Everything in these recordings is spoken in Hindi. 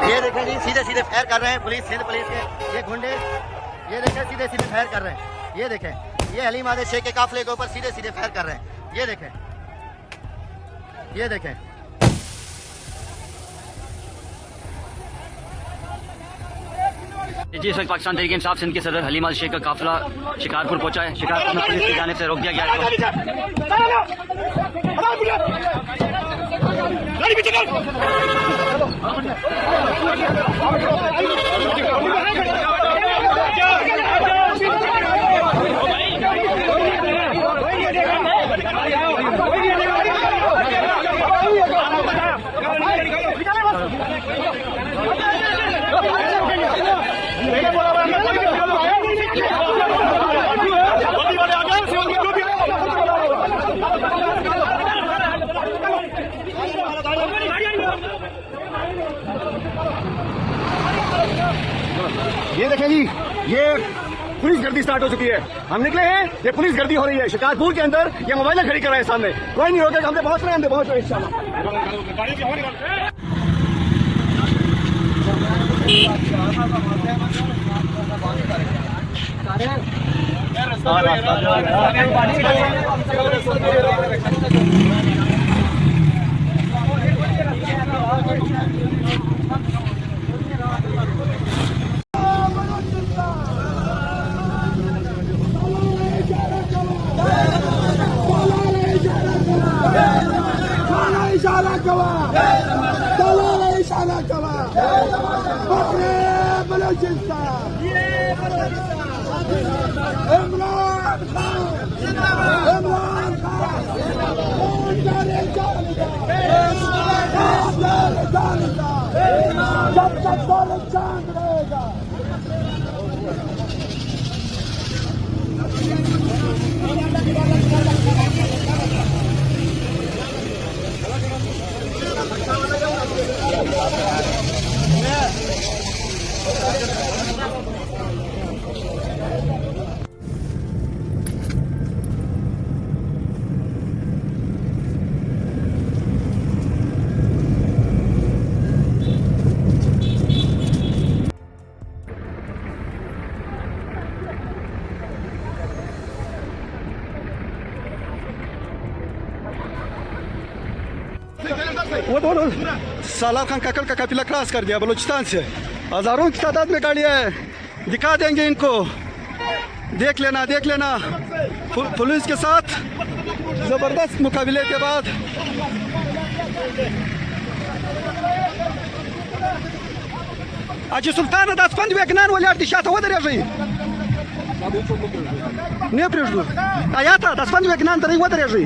ये देखें जी, सीधे सीधे फायर कर रहे हैं पुलिस, सिंध पुलिस के ये गुंडे। ये देखें सीधे सीधे फायर कर रहे हैं। ये देखें, ये हलीम आदे शेख के काफिले के ऊपर सीधे सीधे फायर कर रहे हैं। ये देखें, ये देखें। जी, इस वक्त पाकिस्तान तहरीक इंसाफ सिंध के सदर हलीम आदे शेख का काफिला शिकारपुर पहुंचा है। शिकारपुर में पुलिस की जानिब से रोक दिया गया है। ये देखें जी, ये पुलिस गर्दी स्टार्ट हो चुकी है। हम निकले हैं, ये पुलिस गर्दी हो रही है शिकारपुर के अंदर। ये मोबाइल खड़ी कर रहे हैं सामने, कोई नहीं रोकेगा। हमने पहुंच रहे हैं, हमने पहुंच रहे हैं इंशाल्लाह। इशारा कवा, इशारा कवा, बलूचिस्तान, इमरान खान, इमरान खान, जब तक दौलत चांद रहेगा। वो दोनों सालार खान काकल का काफिला क्रॉस कर दिया बलूचिस्तान से। हजारों की तादाद में गाड़ियां हैं, दिखा देंगे इनको। देख लेना, देख लेना। पुलिस के साथ जबरदस्त मुकाबले के बाद Aji Sultana da spand векнан воляр дишата водорежи. Не прежду. А я-то да спанд векнан да водорежи.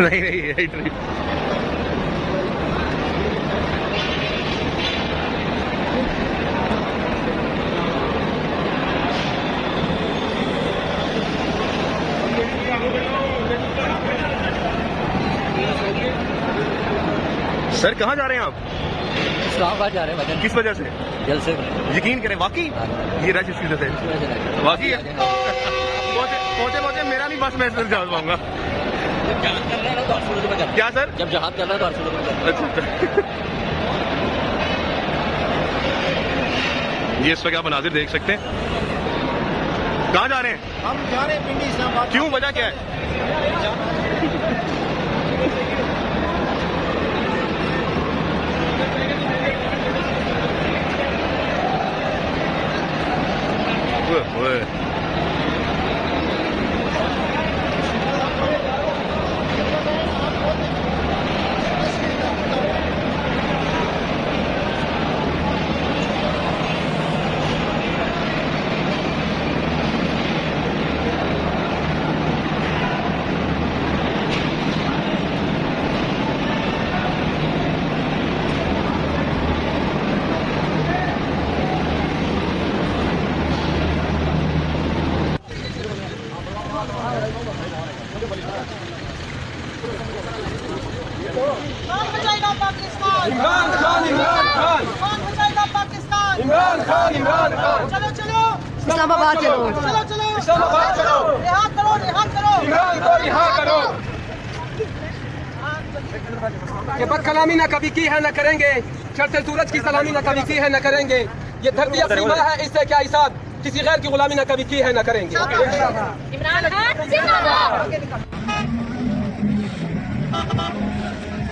नहीं नहीं राइट राइट सर कहाँ जा रहे हैं आप? इस्लामाबाद जा रहे हैं। किस वजह से? जल से। यकीन करें वाकई ये रश इसकी वजह से वाकई पहुंचे पहुंचे मेरा नहीं बस मैं इस जा पाऊंगा। क्या सर? जब जहाज कर रहा है तो अच्छा ये इस वक्त आप मनाजिर देख सकते हैं। कहाँ जा रहे हैं? हम जा रहे हैं पिंडी इस्लामाबाद। क्यों, वजह क्या है? ओए, ओए। कौन बचाएगा पाकिस्तान? इमरान खान, इमरान खान, कौन बचाएगा पाकिस्तान? इमरान खान, इमरान खान। चलो चलो इस्लामाबाद चलो। चलो चलो इस्लामाबाद चलो। रिहा करो, रिहा करो। इमरान को रिहा करो। कि बदकलामी ना कभी की है न करेंगे, चढ़ते सूरज की सलामी ना कभी की है न करेंगे। ये धरती अपनी माँ है, इससे क्या हिसाब, किसी गैर की गुलामी ना कभी की है न करेंगे। इमरान खान जिंदाबाद।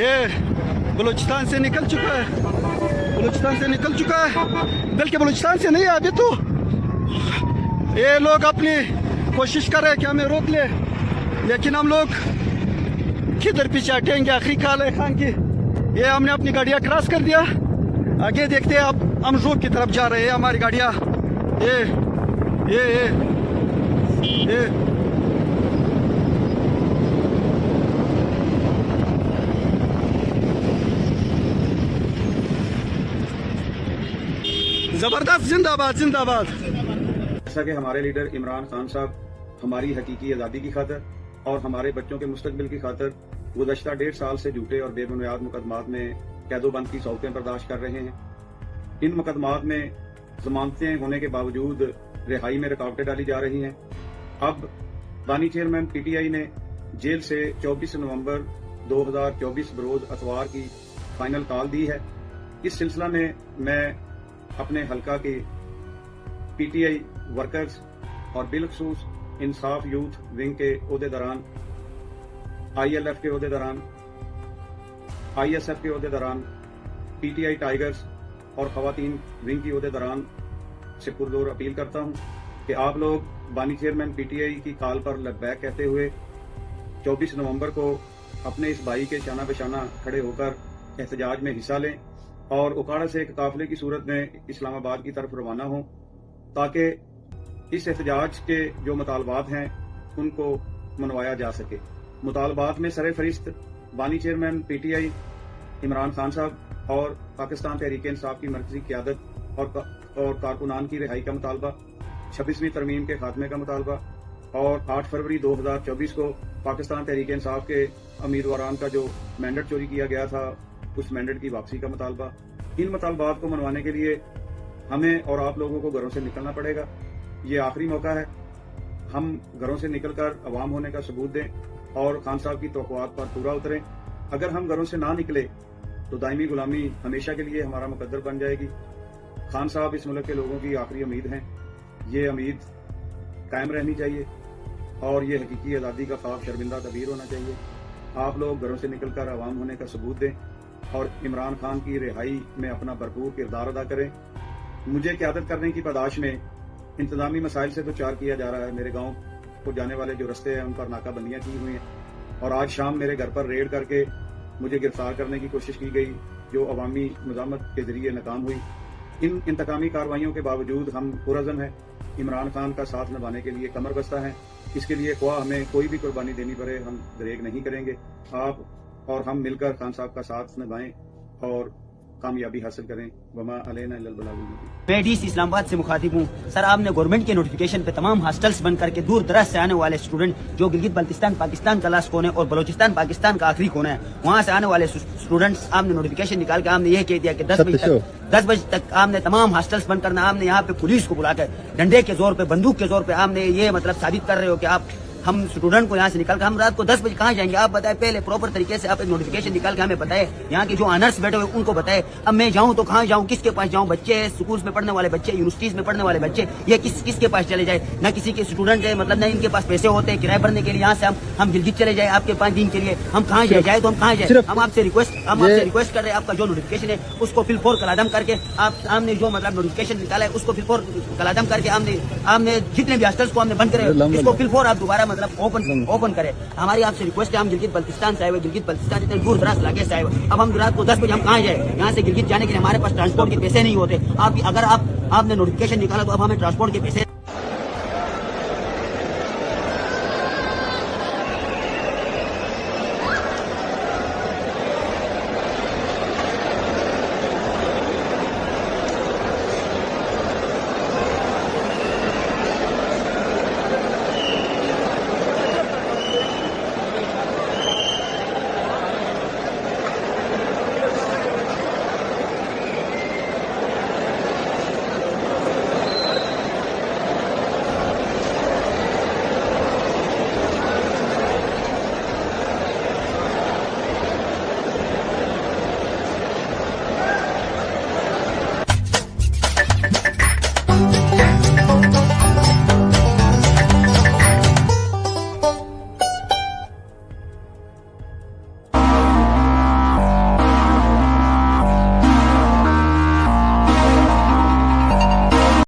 ये बलूचिस्तान से निकल चुका है, बलूचिस्तान से निकल चुका है, बल्कि बलूचिस्तान से नहीं अभी तो ये लोग अपनी कोशिश कर रहे हैं कि हमें रोक ले, लेकिन हम लोग किधर पीछे हटेंगे। आखिरी काल है खान की, ये हमने अपनी गाड़ियाँ क्रॉस कर दिया, आगे देखते हैं। अब हम रूप की तरफ जा रहे हैं, हमारी गाड़ियाँ ये जबरदस्त जिंदाबाद जिंदाबाद। जैसा कि हमारे लीडर इमरान खान साहब हमारी हकीकी आज़ादी की खातर और हमारे बच्चों के मुस्तकबिल की खातर गुज़श्ता 1.5 साल से झूठे और बेबुनियाद मुकदमात में कैदोबंद की सौतें बर्दाश्त कर रहे हैं। इन मुकदमात में जमानतें होने के बावजूद रिहाई में रुकावटें डाली जा रही हैं। अब बानी चेयरमैन PTI ने जेल से 24 नवंबर 2024 बरोज अतवार की फाइनल कॉल दी है। इस सिलसिला में मैं अपने हलका के PTI वर्कर्स और बिलखसूस इंसाफ यूथ विंग के ओहदेदारान, ILF के ओहदेदारान, ISF के ओहदेदारान, PTI टाइगर्स और खवातीन विंग की ओहदेदारान से पुरजोर अपील करता हूं कि आप लोग बानी चेयरमैन PTI की कॉल पर लब्बैक कहते हुए 24 नवंबर को अपने इस भाई के शाना बशाना खड़े होकर एहतजाज में हिस्सा लें और उकाड़ा से एक काफिले की सूरत में इस्लामाबाद की तरफ रवाना हों, ताकि इस एहतजाज के जो मुतालबात हैं उनको मनवाया जा सके। मुतालबात में सरे फरिश्त बानी चेयरमैन PTI इमरान खान साहब और पाकिस्तान तहरीक इंसाफ की मरकजी क़यादत और कारकुनान की रिहाई का मुतालबा, 26वीं तरमीम के खात्मे का मुतालबा और 8 फरवरी 2024 को पाकिस्तान तहरीक इंसाफ के उम्मीदवारान का जो मैंडेट चोरी किया गया था उस मैंडेट की वापसी का मुतालबा। इन मुतालबात को मनवाने के लिए हमें और आप लोगों को घरों से निकलना पड़ेगा। ये आखिरी मौका है, हम घरों से निकलकर अवाम होने का सबूत दें और खान साहब की तवक्कुआत पर पूरा उतरें। अगर हम घरों से ना निकले तो दायमी गुलामी हमेशा के लिए हमारा मुकद्दर बन जाएगी। खान साहब इस मुल्क के लोगों की आखिरी उम्मीद हैं, ये उम्मीद कायम रहनी चाहिए और ये हकीकी आज़ादी का ख्वाब शर्मिंदा तबीर होना चाहिए। आप लोग घरों से निकलकर अवाम होने का सबूत दें और इमरान खान की रिहाई में अपना भरपूर किरदार अदा करें। मुझे क़यादत करने की पादाश में इंतजामी मसाइल से तो चार किया जा रहा है। मेरे गांव को जाने वाले जो रस्ते हैं उन पर नाकाबंदियां की हुई हैं और आज शाम मेरे घर पर रेड करके मुझे गिरफ्तार करने की कोशिश की गई, जो अवामी मुजामत के जरिए नाकाम हुई। इन इंतकामी कार्रवाइयों के बावजूद हम पुरअज़म हैं, इमरान खान का साथ निभाने के लिए कमर बस्ता हैं। इसके लिए ख्वाह हमें कोई भी कुर्बानी देनी पड़े, हम दरेग नहीं करेंगे। आप और हम मिलकर खान साहब का साथ निभाएं और कामयाबी हासिल करें। वमा अलैना इल्लल बलागुल मुबीन। मैं डीसी इस्लामाबाद से मुखातिब हूँ। सर, आपने गवर्नमेंट के नोटिफिकेशन पे तमाम हॉस्टल्स बंद करके दूर दराज से आने वाले स्टूडेंट जो गिलगित बल्तिस्तान पाकिस्तान का लास्ट कोना है और बलोचिस्तान पाकिस्तान का आखिरी कोना है, वहाँ से आने वाले स्टूडेंट्स आपने नोटिफिकेशन निकाल के आपने यह कह दिया कि 10 बजे तक आपने तमाम हॉस्टल्स बंद करना। आपने यहाँ पे पुलिस को बुलाकर डंडे के जोर पे, बंदूक के जोर पे आपने ये मतलब साबित कर रहे हो कि आप हम स्टूडेंट को यहाँ से निकाल कर हम रात को 10 बजे कहाँ जाएंगे? आप बताएं पहले प्रॉपर तरीके से। आप एक नोटिफिकेशन निकाल के हमें बताएं, यहाँ के जो ऑनर्स बैठे हुए उनको बताएं। अब मैं जाऊँ तो कहाँ जाऊँ, किसके पास जाऊँ? बच्चे स्कूल में पढ़ने वाले बच्चे, यूनिवर्सिटीज में पढ़ने वाले बच्चे, ये किसके पास चले जाए? ना किसी के स्टूडेंट है, मतलब ना इनके पास पैसे होते हैं किराए भरने के लिए। यहाँ से हम गिलगित चले जाए आपके 5 दिन के लिए, हम कहाँ जाए? तो हम कहाँ जाए? हम आपसे रिक्वेस्ट कर रहे हैं, आपका जो नोटिफिकेशन है उसको फिल फोर कलादम करके आपने जो मतलब नोटिफिकेशन निकाला है उसको फिल फोर कलादम करके आपने जितने भी हॉस्टल्स को हमने बंद करे इसको फिल फोर आप दोबारा मतलब ओपन करें। हमारी आपसे रिक्वेस्ट है, हम गिलगित बल्तिस्तान से आए हुए, गिलगित बल्तिस्तान इतने दूर दराज इलाके से आए हुए। अब हम रात को 10 बजे हम कहाँ जाए? यहाँ से गिलगित जाने के लिए हमारे पास ट्रांसपोर्ट के पैसे नहीं होते। आप अगर आपने नोटिफिकेशन निकाला तो अब हमें ट्रांसपोर्ट के पैसे